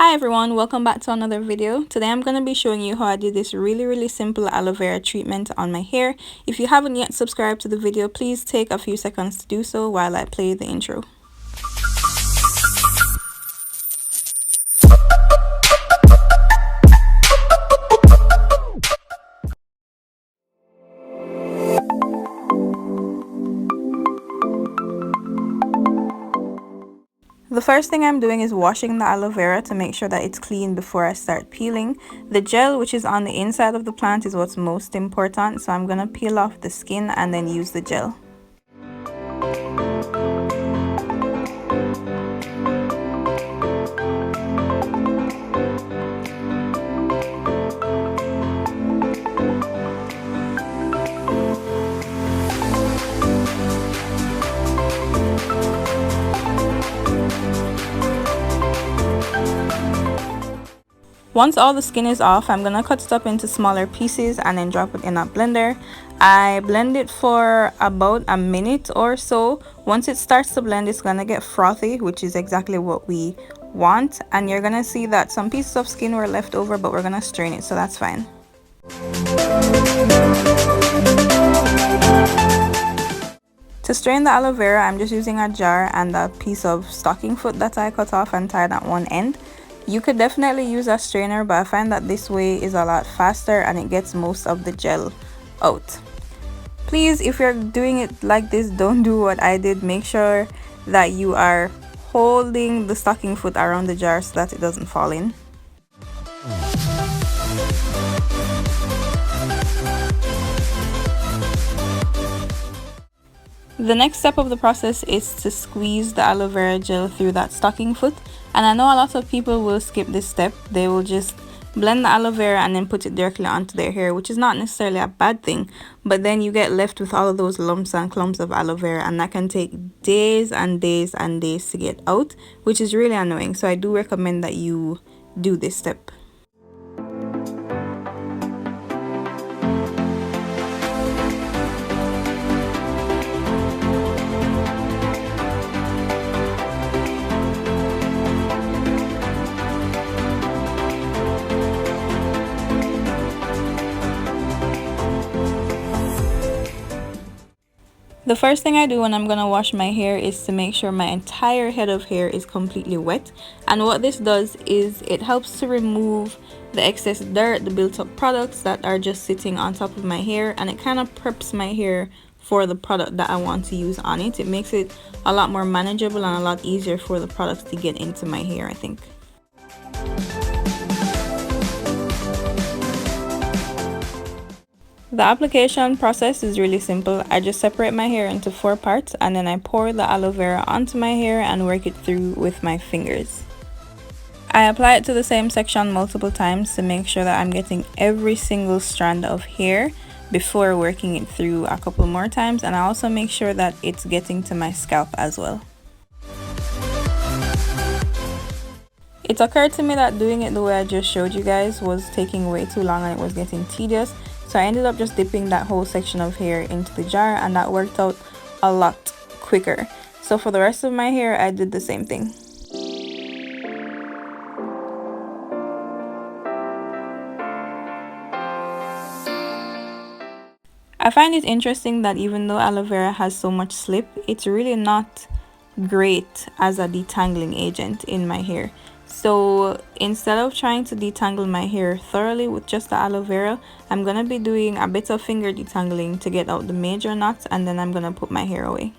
Hi everyone, welcome back to another video. Today I'm going to be showing you how I did this really simple aloe vera treatment on my hair. If you haven't yet subscribed to the video, please take a few seconds to do so while I play the intro. The first thing I'm doing is washing the aloe vera to make sure that it's clean before I start peeling. The gel, which is on the inside of the plant, is what's most important, so I'm going to peel off the skin and then use the gel. Once all the skin is off, I'm gonna cut it up into smaller pieces and then drop it in a blender. I blend it for about a minute or so. Once it starts to blend, it's gonna get frothy, which is exactly what we want. And you're gonna see that some pieces of skin were left over, but we're gonna strain it, so that's fine. To strain the aloe vera, I'm just using a jar and a piece of stocking foot that I cut off and tied at one end. You could definitely use a strainer, but I find that this way is a lot faster and it gets most of the gel out. Please, if you're doing it like this, don't do what I did. Make sure that you are holding the stocking foot around the jar so that it doesn't fall in. The next step of the process is to squeeze the aloe vera gel through that stocking foot, and I know a lot of people will skip this step. They will just blend the aloe vera and then put it directly onto their hair, which is not necessarily a bad thing, but then you get left with all of those lumps and clumps of aloe vera, and that can take days and days and days to get out, which is really annoying. So I do recommend that you do this step. The first thing I do when I'm gonna wash my hair is to make sure my entire head of hair is completely wet, and what this does is it helps to remove the excess dirt, the built up products that are just sitting on top of my hair, and it kind of preps my hair for the product that I want to use on it. It makes it a lot more manageable and a lot easier for the products to get into my hair, I think. The application process is really simple. I just separate my hair into 4 parts and then I pour the aloe vera onto my hair and work it through with my fingers. I apply it to the same section multiple times to make sure that I'm getting every single strand of hair before working it through a couple more times, and I also make sure that it's getting to my scalp as well. It occurred to me that doing it the way I just showed you guys was taking way too long and it was getting tedious. So I ended up just dipping that whole section of hair into the jar, and that worked out a lot quicker. So for the rest of my hair, I did the same thing. I find it interesting that even though aloe vera has so much slip, it's really not great as a detangling agent in my hair. So instead of trying to detangle my hair thoroughly with just the aloe vera, I'm gonna be doing a bit of finger detangling to get out the major knots, and then I'm gonna put my hair away.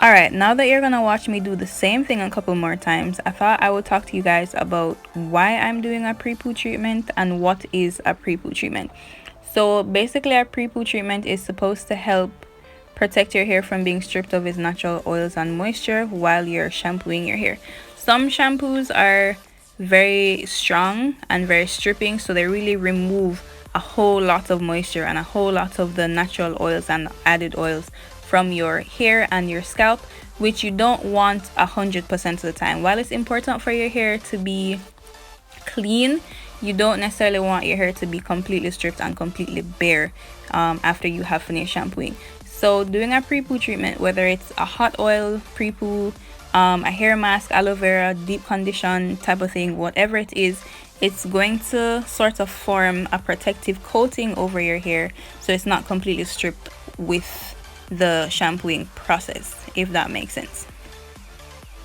Alright, now that you're gonna watch me do the same thing a couple more times, I thought I would talk to you guys about why I'm doing a pre-poo treatment and what is a pre-poo treatment. So basically, a pre-poo treatment is supposed to help protect your hair from being stripped of its natural oils and moisture while you're shampooing your hair. Some shampoos are very strong and very stripping, so they really remove a whole lot of moisture and a whole lot of the natural oils and added oils from your hair and your scalp, which you don't want 100% of the time. While it's important for your hair to be clean, you don't necessarily want your hair to be completely stripped and completely bare after you have finished shampooing. So doing a pre-poo treatment, whether it's a hot oil pre-poo, a hair mask, aloe vera, deep condition type of thing, whatever it is, it's going to sort of form a protective coating over your hair so it's not completely stripped with the shampooing process, if that makes sense.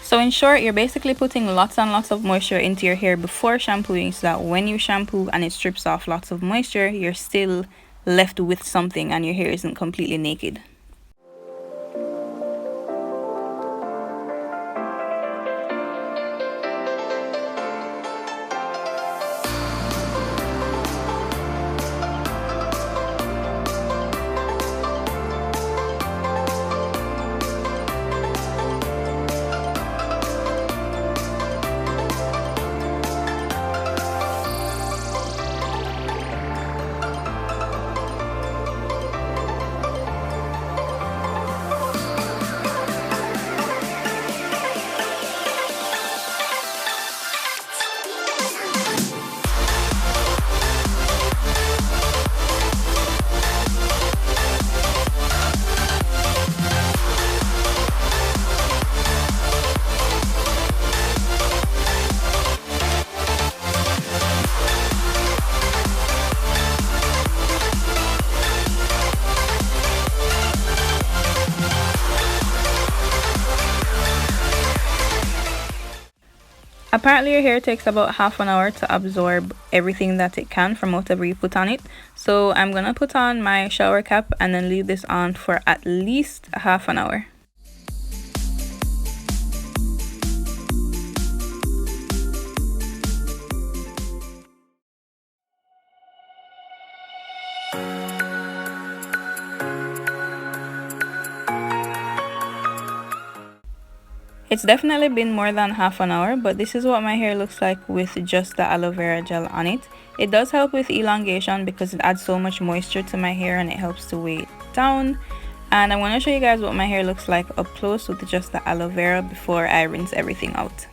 So in short, you're basically putting lots and lots of moisture into your hair before shampooing so that when you shampoo and it strips off lots of moisture, you're still left with something and your hair isn't completely naked. Apparently your hair takes about half an hour to absorb everything that it can from whatever you put on it. So I'm gonna put on my shower cap and then leave this on for at least half an hour. It's definitely been more than half an hour, but this is what my hair looks like with just the aloe vera gel on it. It does help with elongation because it adds so much moisture to my hair and it helps to weigh it down. And I want to show you guys what my hair looks like up close with just the aloe vera before I rinse everything out.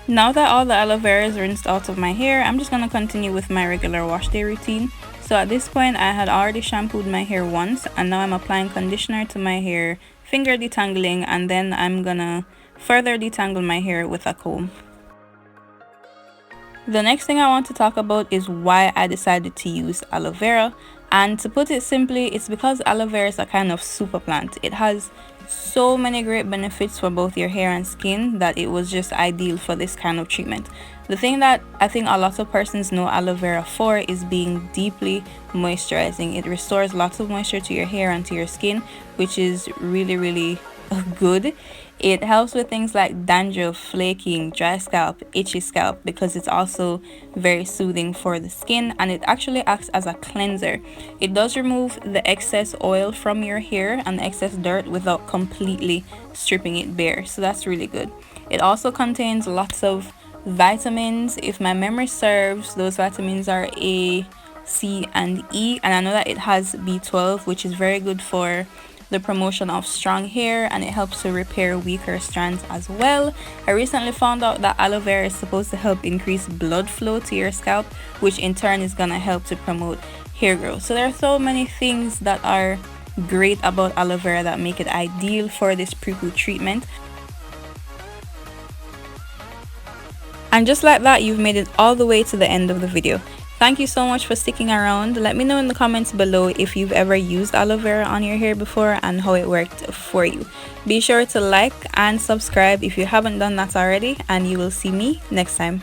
Now that all the aloe vera is rinsed out of my hair, I'm just going to continue with my regular wash day routine. So at this point I had already shampooed my hair once and now I'm applying conditioner to my hair, finger detangling, and then I'm gonna further detangle my hair with a comb. The next thing I want to talk about is why I decided to use aloe vera, and to put it simply, it's because aloe vera is a kind of super plant. It has so many great benefits for both your hair and skin that it was just ideal for this kind of treatment. The thing that I think a lot of persons know aloe vera for is being deeply moisturizing. It restores lots of moisture to your hair and to your skin, which is really good. It helps with things like dandruff, flaking, dry scalp, itchy scalp, because it's also very soothing for the skin, and it actually acts as a cleanser. It does remove the excess oil from your hair and the excess dirt without completely stripping it bare, so that's really good. It also contains lots of vitamins. If my memory serves, those vitamins are A, C, and E, and I know that it has B12, which is very good for the promotion of strong hair, and it helps to repair weaker strands as well. I recently found out that aloe vera is supposed to help increase blood flow to your scalp, which in turn is gonna help to promote hair growth. So there are so many things that are great about aloe vera that make it ideal for this pre-poo treatment. And just like that, you've made it all the way to the end of the video. Thank you so much for sticking around. Let me know in the comments below if you've ever used aloe vera on your hair before and how it worked for you. Be sure to like and subscribe if you haven't done that already, and you will see me next time.